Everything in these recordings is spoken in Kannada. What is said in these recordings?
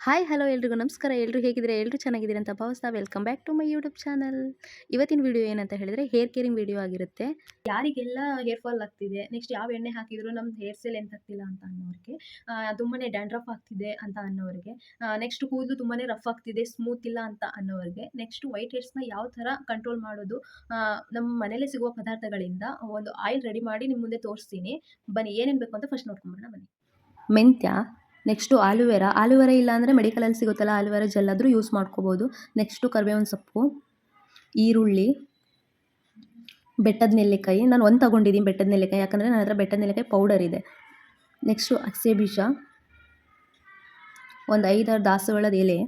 ಹಾಯ್ ಹಲೋ ಎಲ್ರಿಗೂ ನಮಸ್ಕಾರ. ಎಲ್ಲರೂ ಹೇಗಿದ್ದೀರಾ? ಎಲ್ಲರೂ ಚೆನ್ನಾಗಿದ್ದೀರಾ ಅಂತ ಭಾವಿಸ್ತಾ welcome back to my YouTube channel. ಇವತ್ತಿನ ವಿಡಿಯೋ ಏನಂತ ಹೇಳಿದ್ರೆ ಹೇರ್ ಕೇರಿಂಗ್ ವಿಡಿಯೋ ಆಗಿರುತ್ತೆ. ಯಾರಿಗೆಲ್ಲ ಹೇರ್ ಫಾಲ್ ಆಗ್ತಿದೆ, ನೆಕ್ಸ್ಟ್ ಯಾವ ಎಣ್ಣೆ ಹಾಕಿದ್ರು ನಮ್ಮ ಹೇರ್ ಸ್ಟೈಲ್ ಎಂತ ಆಗ್ತಿಲ್ಲ ಅಂತ ಅನ್ನೋರಿಗೆ, ತುಂಬಾನೇ ಡ್ಯಾಂಡ್ರಫ್ ಆಗ್ತಿದೆ ಅಂತ ಅನ್ನೋರಿಗೆ, ನೆಕ್ಸ್ಟ್ ಕೂದಲು ತುಂಬಾನೇ ರಫ್ ಆಗ್ತಿದೆ, ಸ್ಮೂತ್ ಇಲ್ಲ ಅಂತ ಅನ್ನೋರಿಗೆ, ನೆಕ್ಸ್ಟ್ ವೈಟ್ ಹೇರ್ಸ್ನ ಯಾವ ಥರ ಕಂಟ್ರೋಲ್ ಮಾಡೋದು, ನಮ್ಮ ಮನೇಲಿ ಸಿಗುವ ಪದಾರ್ಥಗಳಿಂದ ಒಂದು ಆಯಿಲ್ ರೆಡಿ ಮಾಡಿ ನಿಮ್ಮ ಮುಂದೆ ತೋರಿಸ್ತೀನಿ. ಬನ್ನಿ ಏನೇನು ಬೇಕು ಅಂತ ಫಸ್ಟ್ ನೋಡ್ಕೊಂಬರೋಣ ಬನ್ನಿ. ಮೆಂತ್ಯ, ನೆಕ್ಸ್ಟು ಆಲೂವೆರಾ ಇಲ್ಲ ಅಂದರೆ ಮೆಡಿಕಲಲ್ಲಿ ಸಿಗುತ್ತಲ್ಲ ಆಲೂವೆರಾ ಜೆಲ್ ಆದರೂ ಯೂಸ್ ಮಾಡ್ಕೋಬೋದು. ನೆಕ್ಸ್ಟು ಕರಿಬೇವಿನ ಸೊಪ್ಪು, ಈರುಳ್ಳಿ, ಬೆಟ್ಟದ ನೆಲ್ಲಿಕಾಯಿ. ನಾನು ಒಂದು ತೊಗೊಂಡಿದ್ದೀನಿ ಬೆಟ್ಟದ ನೆಲ್ಲಿಕಾಯಿ, ಯಾಕಂದರೆ ನನ್ನ ಹತ್ರ ಬೆಟ್ಟದ ನೆಲ್ಲಿಕಾಯಿ ಪೌಡರ್ ಇದೆ. ನೆಕ್ಸ್ಟು ಅಗಸೆ ಬೀಜ, ಒಂದು 5-6 ದಾಸವಾಳದ ಎಲೆ,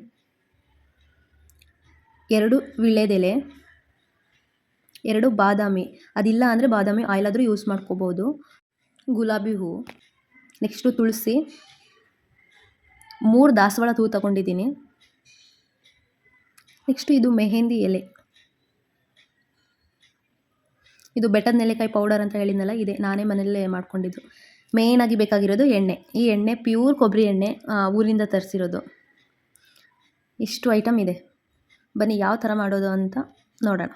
2 ವೀಳ್ಯದೆಲೆ, 2 ಬಾದಾಮಿ. ಅದಿಲ್ಲ ಅಂದರೆ ಬಾದಾಮಿ ಆಯಿಲ್ ಆದರೂ ಯೂಸ್ ಮಾಡ್ಕೋಬೋದು. ಗುಲಾಬಿ ಹೂವು, ನೆಕ್ಸ್ಟು ತುಳಸಿ, 3 ದಾಸವಾಳ ಹೂವು ತಗೊಂಡಿದ್ದೀನಿ. ನೆಕ್ಸ್ಟು ಇದು ಮೆಹಂದಿ ಎಲೆ, ಇದು ಬೆಟ್ಟದ ನೆಲ್ಲಿಕಾಯಿ ಪೌಡರ್ ಅಂತ ಹೇಳಿದ್ನಲ್ಲ, ಇದೆ ನಾನೇ ಮನೆಯಲ್ಲೇ ಮಾಡ್ಕೊಂಡಿದ್ದು. ಮೇಯ್ನಾಗಿ ಬೇಕಾಗಿರೋದು ಎಣ್ಣೆ. ಈ ಎಣ್ಣೆ ಪ್ಯೂರ್ ಕೊಬ್ಬರಿ ಎಣ್ಣೆ, ಊರಿಂದ ತರಿಸಿರೋದು. ಇಷ್ಟು ಐಟಮ್ ಇದೆ. ಬನ್ನಿ ಯಾವ ಥರ ಮಾಡೋದು ಅಂತ ನೋಡೋಣ.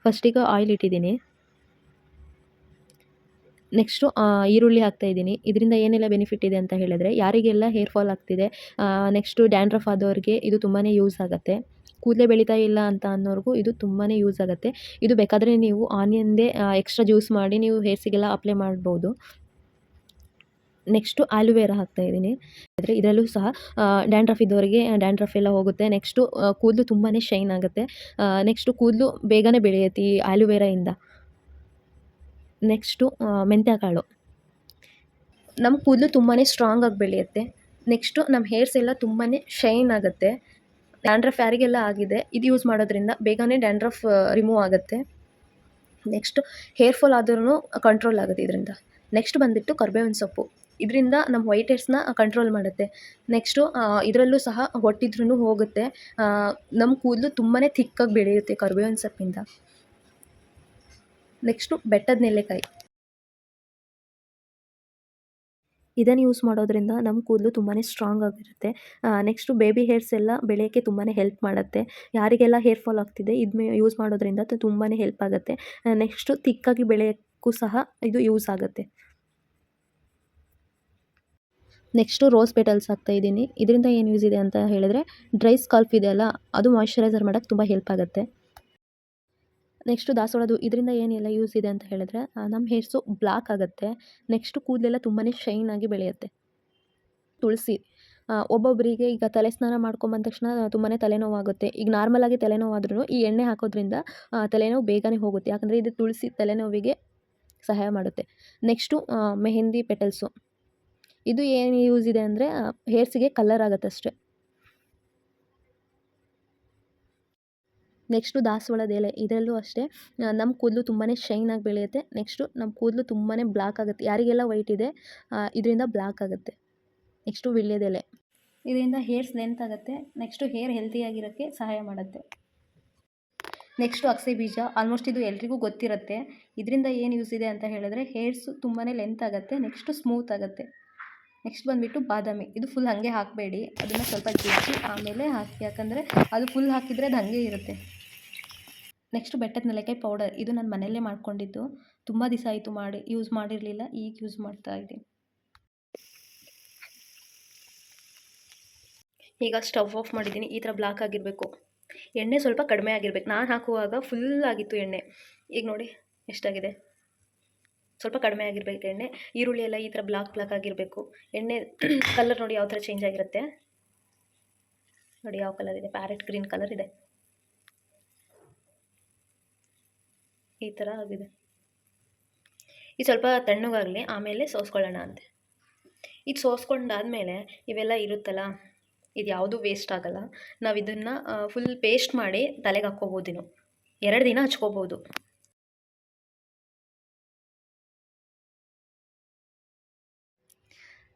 ಫಸ್ಟಿಗೆ ಆಯಿಲ್ ಇಟ್ಟಿದ್ದೀನಿ. ನೆಕ್ಸ್ಟು ಈರುಳ್ಳಿ ಹಾಕ್ತಾಯಿದ್ದೀನಿ. ಇದರಿಂದ ಏನೆಲ್ಲ ಬೆನಿಫಿಟ್ ಇದೆ ಅಂತ ಹೇಳಿದ್ರೆ, ಯಾರಿಗೆಲ್ಲ ಹೇರ್ ಫಾಲ್ ಆಗ್ತಿದೆ, ನೆಕ್ಸ್ಟು ಡ್ಯಾಂಡ್ರಫ್ ಆದವ್ರಿಗೆ ಇದು ತುಂಬಾ ಯೂಸ್ ಆಗುತ್ತೆ. ಕೂದಲೇ ಬೆಳೀತಾ ಇಲ್ಲ ಅಂತ ಅನ್ನೋರಿಗೂ ಇದು ತುಂಬಾ ಯೂಸ್ ಆಗುತ್ತೆ. ಇದು ಬೇಕಾದರೆ ನೀವು ಆನಿಯನ್ದೇ ಎಕ್ಸ್ಟ್ರಾ ಜ್ಯೂಸ್ ಮಾಡಿ ನೀವು ಹೇರ್ಸಿಗೆಲ್ಲ ಅಪ್ಲೈ ಮಾಡ್ಬೋದು. ನೆಕ್ಸ್ಟು ಆಲೂವೆರಾ ಹಾಕ್ತಾಯಿದ್ದೀನಿ. ಆದರೆ ಇದರಲ್ಲೂ ಸಹ ಡ್ಯಾಂಡ್ರಫ್ ಇದ್ದವರಿಗೆ ಡ್ಯಾಂಡ್ರಫ್ ಎಲ್ಲ ಹೋಗುತ್ತೆ. ನೆಕ್ಸ್ಟು ಕೂದಲು ತುಂಬಾ ಶೈನ್ ಆಗುತ್ತೆ. ನೆಕ್ಸ್ಟು ಕೂದಲು ಬೇಗನೆ ಬೆಳೆಯುತ್ತೆ ಈ ಆಲೂವೆರಾಯಿಂದ. ನೆಕ್ಸ್ಟು ಮೆಂತ್ಯಕಾಳು. ನಮ್ಮ ಕೂದಲು ತುಂಬಾ ಸ್ಟ್ರಾಂಗಾಗಿ ಬೆಳೆಯುತ್ತೆ. ನೆಕ್ಸ್ಟು ನಮ್ಮ ಹೇರ್ಸ್ ಎಲ್ಲ ತುಂಬಾ ಶೈನ್ ಆಗುತ್ತೆ. ಡ್ಯಾಂಡ್ರಫ್ ಯಾರಿಗೆಲ್ಲ ಆಗಿದೆ ಇದು ಯೂಸ್ ಮಾಡೋದ್ರಿಂದ ಬೇಗನೆ ಡ್ಯಾಂಡ್ರಫ್ ರಿಮೂವ್ ಆಗುತ್ತೆ. ನೆಕ್ಸ್ಟು ಹೇರ್ ಫಾಲ್ ಆದ್ರೂ ಕಂಟ್ರೋಲ್ ಆಗುತ್ತೆ ಇದರಿಂದ. ನೆಕ್ಸ್ಟ್ ಬಂದುಬಿಟ್ಟು ಕರಿಬೇವಿನ ಸೊಪ್ಪು. ಇದರಿಂದ ನಮ್ಮ ವೈಟ್ ಹೇರ್ಸ್ನ ಕಂಟ್ರೋಲ್ ಮಾಡುತ್ತೆ. ನೆಕ್ಸ್ಟು ಇದರಲ್ಲೂ ಸಹ ಹೊಟ್ಟಿದ್ರೂ ಹೋಗುತ್ತೆ. ನಮ್ಮ ಕೂದಲು ತುಂಬಾ ಥಿಕ್ಕಾಗಿ ಬೆಳೆಯುತ್ತೆ ಕರಿಬೇವಿನ ಸೊಪ್ಪಿಂದ. ನೆಕ್ಸ್ಟು ಬೆಟ್ಟದ ನೆಲ್ಲಿಕಾಯಿ. ಇದನ್ನು ಯೂಸ್ ಮಾಡೋದ್ರಿಂದ ನಮ್ಮ ಕೂದಲು ತುಂಬಾ ಸ್ಟ್ರಾಂಗ್ ಆಗಿರುತ್ತೆ. ನೆಕ್ಸ್ಟು ಬೇಬಿ ಹೇರ್ಸ್ ಎಲ್ಲ ಬೆಳೆಯೋಕ್ಕೆ ತುಂಬಾ ಹೆಲ್ಪ್ ಮಾಡುತ್ತೆ. ಯಾರಿಗೆಲ್ಲ ಹೇರ್ ಫಾಲ್ ಆಗ್ತಿದೆ ಇದು ಯೂಸ್ ಮಾಡೋದ್ರಿಂದ ತುಂಬಾ ಹೆಲ್ಪ್ ಆಗುತ್ತೆ. ನೆಕ್ಸ್ಟು ಥಿಕ್ಕಾಗಿ ಬೆಳೆಯೋಕ್ಕೂ ಸಹ ಇದು ಯೂಸ್ ಆಗುತ್ತೆ. ನೆಕ್ಸ್ಟು ರೋಸ್ ಪೆಟಲ್ಸ್ ಹಾಕ್ತಾಯಿದ್ದೀನಿ. ಇದರಿಂದ ಏನು ಯೂಸ್ ಇದೆ ಅಂತ ಹೇಳಿದ್ರೆ, ಡ್ರೈ ಸ್ಕಾಲ್ಪ್ ಇದೆಯಲ್ಲ ಅದು ಮಾಯ್ಶ್ಚರೈಸರ್ ಮಾಡೋಕ್ಕೆ ತುಂಬ ಹೆಲ್ಪ್ ಆಗುತ್ತೆ. ನೆಕ್ಸ್ಟು ದಾಸವಾಳದ್ದು. ಇದರಿಂದ ಏನೆಲ್ಲ ಯೂಸ್ ಇದೆ ಅಂತ ಹೇಳಿದ್ರೆ, ನಮ್ಮ ಹೇರ್ಸು ಬ್ಲಾಕ್ ಆಗುತ್ತೆ. ನೆಕ್ಸ್ಟು ಕೂದಲೆಲ್ಲ ತುಂಬಾ ಶೈನ್ ಆಗಿ ಬೆಳೆಯುತ್ತೆ. ತುಳಸಿ, ಒಬ್ಬೊಬ್ಬರಿಗೆ ಈಗ ತಲೆ ಸ್ನಾನ ಮಾಡ್ಕೊಂಬಂದ ತಕ್ಷಣ ತುಂಬಾ ತಲೆನೋವಾಗುತ್ತೆ. ಈಗ ನಾರ್ಮಲಾಗಿ ತಲೆನೋವಾದ್ರೂ ಈ ಎಣ್ಣೆ ಹಾಕೋದ್ರಿಂದ ತಲೆನೋವು ಬೇಗನೆ ಹೋಗುತ್ತೆ. ಯಾಕಂದರೆ ಇದು ತುಳಸಿ ತಲೆನೋವಿಗೆ ಸಹಾಯ ಮಾಡುತ್ತೆ. Next mehndi petals. ಇದು ಏನು ಯೂಸ್ ಇದೆ ಅಂದರೆ ಹೇರ್ಸಿಗೆ ಕಲರ್ ಆಗುತ್ತಷ್ಟೆ. ನೆಕ್ಸ್ಟು ದಾಸವಾಳದ ಎಲೆ. ಇದರಲ್ಲೂ ಅಷ್ಟೇ ನಮ್ಮ ಕೂದಲು ತುಂಬಾ ಶೈನಾಗಿ ಬೆಳೆಯುತ್ತೆ. ನೆಕ್ಸ್ಟು ನಮ್ಮ ಕೂದಲು ತುಂಬಾ ಬ್ಲಾಕ್ ಆಗುತ್ತೆ. ಯಾರಿಗೆಲ್ಲ ವೈಟ್ ಇದೆ ಇದರಿಂದ ಬ್ಲಾಕ್ ಆಗುತ್ತೆ. ನೆಕ್ಸ್ಟು ವೀಳ್ಯದೆಲೆ. ಇದರಿಂದ ಹೇರ್ಸ್ ಲೆಂತ್ ಆಗುತ್ತೆ. ನೆಕ್ಸ್ಟು ಹೇರ್ ಹೆಲ್ತಿಯಾಗಿರೋಕ್ಕೆ ಸಹಾಯ ಮಾಡುತ್ತೆ. ನೆಕ್ಸ್ಟು ಅಗಸೆ ಬೀಜ. ಆಲ್ಮೋಸ್ಟ್ ಇದು ಎಲ್ರಿಗೂ ಗೊತ್ತಿರುತ್ತೆ. ಇದರಿಂದ ಏನು ಯೂಸ್ ಇದೆ ಅಂತ ಹೇಳಿದ್ರೆ ಹೇರ್ಸು ತುಂಬಾ ಲೆಂತ್ ಆಗುತ್ತೆ. ನೆಕ್ಸ್ಟು ಸ್ಮೂತ್ ಆಗುತ್ತೆ. ನೆಕ್ಸ್ಟ್ ಬಂದುಬಿಟ್ಟು ಬಾದಾಮಿ. ಇದು ಫುಲ್ ಹಾಗೆ ಹಾಕಬೇಡಿ, ಅದನ್ನು ಸ್ವಲ್ಪ ಜಜ್ಜಿ ಆಮೇಲೆ ಹಾಕಿ, ಯಾಕಂದರೆ ಅದು ಫುಲ್ ಹಾಕಿದರೆ ಅದು ಹಾಗೆ ಇರುತ್ತೆ. ನೆಕ್ಸ್ಟು ಬೆಟ್ಟದ ನೆಲ್ಲಿಕಾಯಿ ಪೌಡರ್. ಇದು ನಾನು ಮನೆಯಲ್ಲೇ ಮಾಡ್ಕೊಂಡಿದ್ದು. ತುಂಬ ದಿವಸ ಆಯಿತು ಮಾಡಿ, ಯೂಸ್ ಮಾಡಿರಲಿಲ್ಲ, ಈಗ ಯೂಸ್ ಮಾಡ್ತಾ ಇದ್ದೀನಿ. ಈಗ ಸ್ಟವ್ ಆಫ್ ಮಾಡಿದ್ದೀನಿ. ಈ ಥರ ಬ್ಲಾಕ್ ಆಗಿರಬೇಕು. ಎಣ್ಣೆ ಸ್ವಲ್ಪ ಕಡಿಮೆ ಆಗಿರ್ಬೇಕು. ನಾನು ಹಾಕುವಾಗ ಫುಲ್ ಆಗಿತ್ತು ಎಣ್ಣೆ. ಈಗ ನೋಡಿ ಎಷ್ಟಾಗಿದೆ. ಸ್ವಲ್ಪ ಕಡಿಮೆ ಆಗಿರಬೇಕು ಎಣ್ಣೆ. ಈರುಳ್ಳಿ ಎಲ್ಲ ಈ ಥರ ಬ್ಲಾಕ್ ಆಗಿರಬೇಕು. ಎಣ್ಣೆ ಕಲರ್ ನೋಡಿ ಯಾವ ಥರ ಚೇಂಜ್ ಆಗಿರುತ್ತೆ. ನೋಡಿ ಯಾವ ಕಲರ್ ಇದೆ, ಪ್ಯಾರೆಟ್ ಗ್ರೀನ್ ಕಲರ್ ಇದೆ. ಈ ಥರ ಆಗಿದೆ. ಇದು ಸ್ವಲ್ಪ ತಣ್ಣಗಾಗಲಿ, ಆಮೇಲೆ ಸೋಸ್ಕೊಳ್ಳೋಣ ಅಂತೆ. ಇದು ಸೋಸ್ಕೊಂಡಾದಮೇಲೆ ಇವೆಲ್ಲ ಇರುತ್ತಲ್ಲ, ಇದು ಯಾವುದೂ ವೇಸ್ಟ್ ಆಗೋಲ್ಲ. ನಾವು ಇದನ್ನು ಫುಲ್ ಪೇಸ್ಟ್ ಮಾಡಿ ತಲೆಗೆ ಹಾಕ್ಕೋಬೋದು. 2 ದಿನ ಹಚ್ಕೋಬೋದು.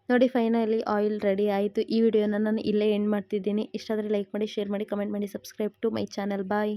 ನೋಡಿ ಫೈನಲಿ ಆಯಿಲ್ ರೆಡಿ ಆಯಿತು. ಈ ವಿಡಿಯೋನ ನಾನು ಇಲ್ಲೇ ಎಂಡ್ ಮಾಡ್ತಿದ್ದೀನಿ. ಇಷ್ಟ ಆದರೆ ಲೈಕ್ ಮಾಡಿ, ಶೇರ್ ಮಾಡಿ, ಕಮೆಂಟ್ ಮಾಡಿ, subscribe to my channel. Bye.